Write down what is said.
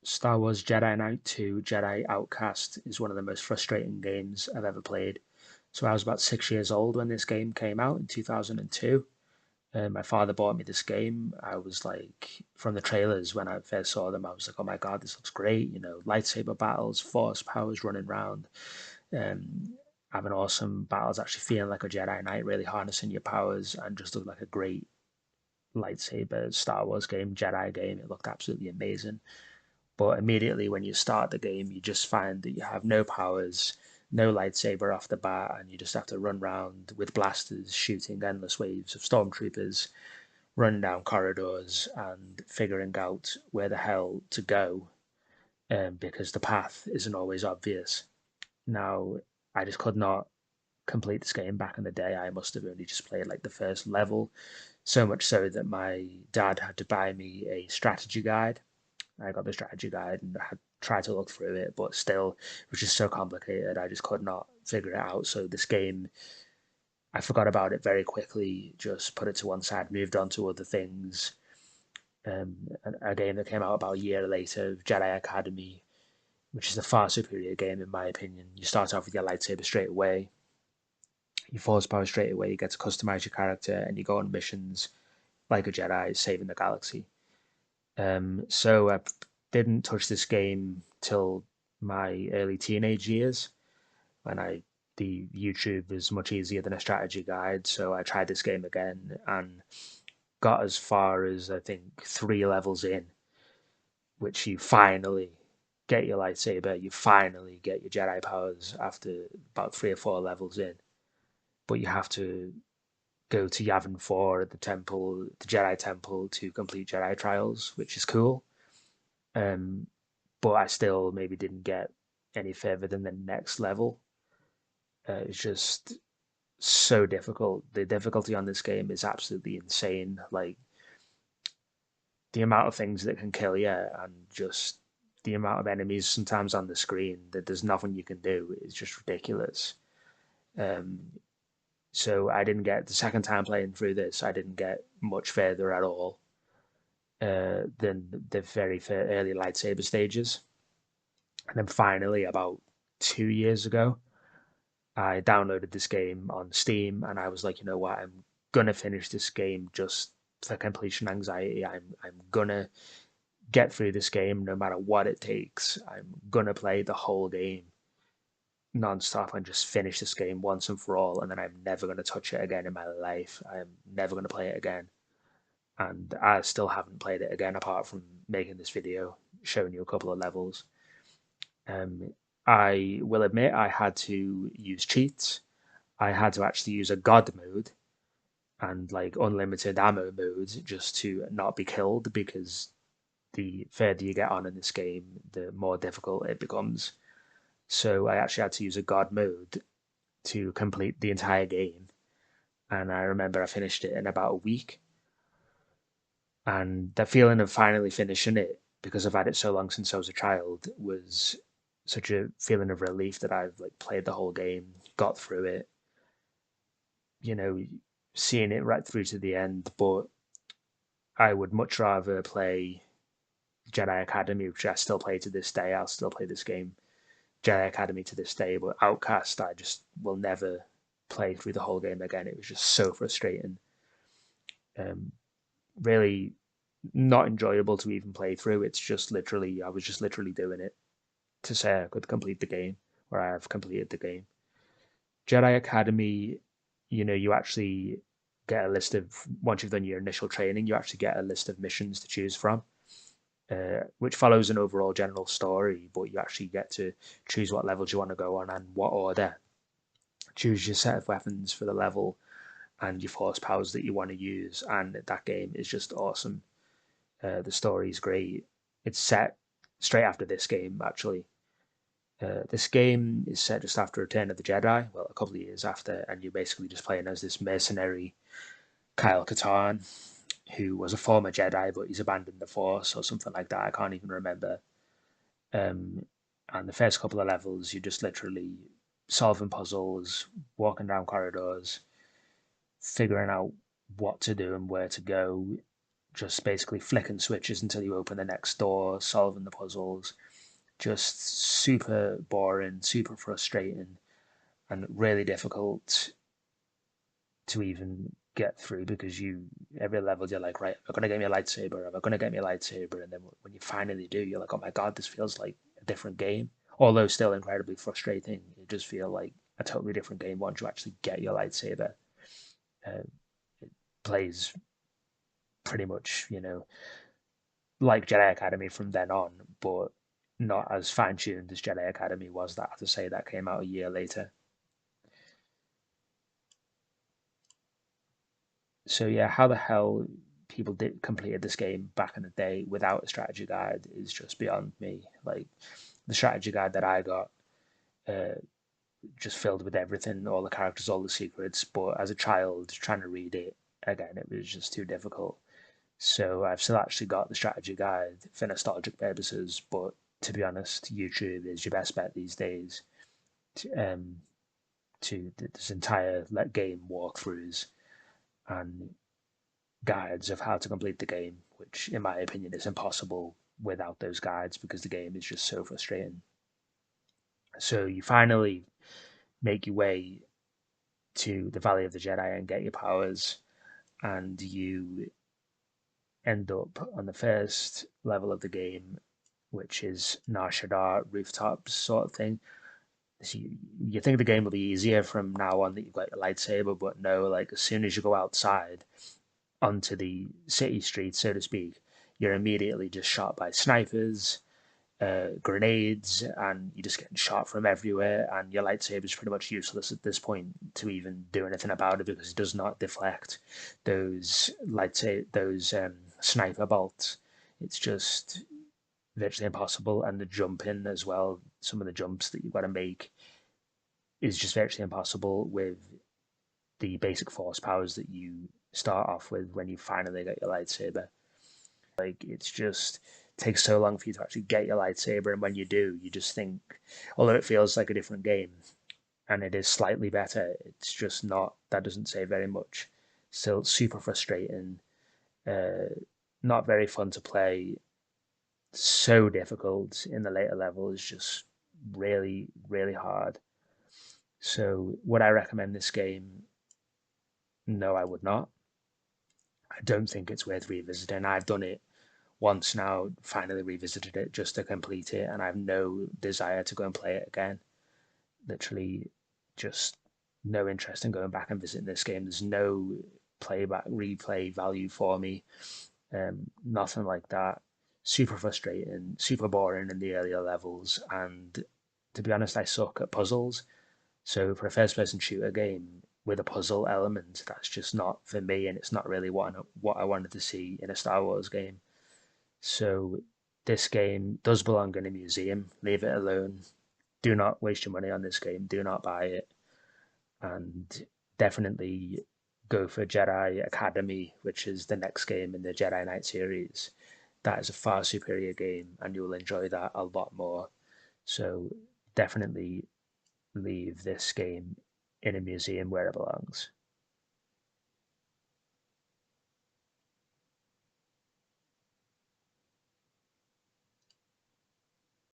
Star Wars Jedi Knight 2 Jedi Outcast is one of the most frustrating games I've ever played. So I was about 6 years old when this game came out in 2002. My father bought me this game. I was like, from the trailers when I first saw them, I was like, oh my God, this looks great. You know, lightsaber battles, force powers running around, um, having awesome battles, actually feeling like a Jedi Knight, really harnessing your powers, and just looked like a great lightsaber Star Wars game, Jedi game. It looked absolutely amazing. But immediately when you start the game, you just find that you have no powers, no lightsaber off the bat, and you just have to run around with blasters, shooting endless waves of stormtroopers, running down corridors, and figuring out where the hell to go, because the path isn't always obvious. Now, I just could not complete this game back in the day. I must have only just played like the first level, so much so that my dad had to buy me a strategy guide. I got the strategy guide and had tried to look through it, but still, it was just so complicated. I just could not figure it out. So this game, I forgot about it very quickly. Just put it to one side, moved on to other things. A game that came out about a year later, Jedi Academy, which is a far superior game in my opinion. You start off with your lightsaber straight away, you force power straight away. You get to customize your character, and you go on missions like a Jedi, saving the galaxy. So I didn't touch this game till my early teenage years when the YouTube was much easier than a strategy guide. So I tried this game again and got as far as I think 3 levels in, which you finally get your lightsaber, you finally get your Jedi powers after about 3 or 4 levels in. But you have to go to Yavin 4 at the temple, the Jedi temple, to complete Jedi trials, which is cool. Um, but I still maybe didn't get any further than the next level. It's just so difficult. The difficulty on this game is absolutely insane. Like the amount of things that can kill you, and just the amount of enemies sometimes on the screen that there's nothing you can do is just ridiculous. Um, so I didn't get the second time playing through this. I didn't get much further at all than the very early lightsaber stages. And then finally, about 2 years ago, I downloaded this game on Steam, and I was like, you know what, I'm gonna finish this game just for completion anxiety. I'm gonna get through this game no matter what it takes. I'm gonna play the whole game non-stop and just finish this game once and for all, and then I'm never gonna touch it again in my life. I'm never gonna play it again. And I still haven't played it again apart from making this video showing you a couple of levels. Um, I will admit I had to use cheats. I had to actually use a god mode and like unlimited ammo mode just to not be killed, because the further you get on in this game, the more difficult it becomes. So I actually had to use a god mode to complete the entire game. And I remember I finished it in about a week. And the feeling of finally finishing it, because I've had it so long since I was a child, was such a feeling of relief that I've like played the whole game, got through it, you know, seeing it right through to the end. But I would much rather play Jedi Academy, which I still play to this day. I'll still play this game, Jedi Academy, to this day. But Outcast, I just will never play through the whole game again. It was just so frustrating. Um, really not enjoyable to even play through. It's just literally, I was just literally doing it to say I could complete the game, or I have completed the game. Jedi Academy, you actually get a list of, once you've done your initial training, you actually get a list of missions to choose from, which follows an overall general story, but you actually get to choose what levels you want to go on and what order. Choose your set of weapons for the level and your force powers that you want to use, and that game is just awesome. The story is great. It's set straight after this game, actually. This game is set just after Return of the Jedi, well, a couple of years after, and you're basically just playing as this mercenary Kyle Katarn, who was a former Jedi, but he's abandoned the Force or something like that. I can't even remember. Um, and the first couple of levels, you're just literally solving puzzles, walking down corridors, figuring out what to do and where to go. just basically flicking switches until you open the next door, solving the puzzles. Just super boring, super frustrating, and really difficult to even get through because you every level you're like, right, am I gonna get me a lightsaber? Am I gonna get me a lightsaber? And then when you finally do, you're like, oh my god, this feels like a different game. Although still incredibly frustrating, it does feel like a totally different game once you actually get your lightsaber. Uh, it plays pretty much, like Jedi Academy from then on, but not as fine tuned as Jedi Academy was. That to say that came out a year later. So yeah, how the hell people did completed this game back in the day without a strategy guide is just beyond me. Like the strategy guide that I got, uh, just filled with everything, all the characters, all the secrets. But as a child, trying to read it again, it was just too difficult. So I've still actually got the strategy guide for nostalgic purposes. But to be honest, YouTube is your best bet these days. Um, to this entire game walkthroughs and guides of how to complete the game, which, in my opinion, is impossible without those guides because the game is just so frustrating. So you finally make your way to the Valley of the Jedi and get your powers, and you end up on the first level of the game, which is Nar Shaddaa rooftops sort of thing. So you think the game will be easier from now on that you've got your lightsaber, but no, like as soon as you go outside, onto the city streets, so to speak, you're immediately just shot by snipers, grenades, and you're just getting shot from everywhere. And your lightsaber is pretty much useless at this point to even do anything about it because it does not deflect those sniper bolts. It's just virtually impossible. And the jumping as well, some of the jumps that you've got to make is just virtually impossible with the basic force powers that you start off with when you finally get your lightsaber. Like it's just takes so long for you to actually get your lightsaber, and when you do, you just think, although it feels like a different game and it is slightly better, it's just not. That doesn't say very much. Still super frustrating. Not very fun to play. So difficult in the later levels. Just really, really hard. So would I recommend this game? No, I would not. I don't think it's worth revisiting. I've done it once now, finally revisited it just to complete it, and I have no desire to go and play it again. Literally, just no interest in going back and visiting this game. There's no playback, replay value for me. Nothing like that. Super frustrating, super boring in the earlier levels, and to be honest, I suck at puzzles. So for a first-person shooter game with a puzzle element, that's just not for me, and it's not really what I wanted to see in a Star Wars game. So this game does belong in a museum. Leave it alone. Do not waste your money on this game. Do not buy it. And definitely go for Jedi Academy, which is the next game in the Jedi Knight series. That is a far superior game, and you'll enjoy that a lot more. So definitely leave this game in a museum where it belongs.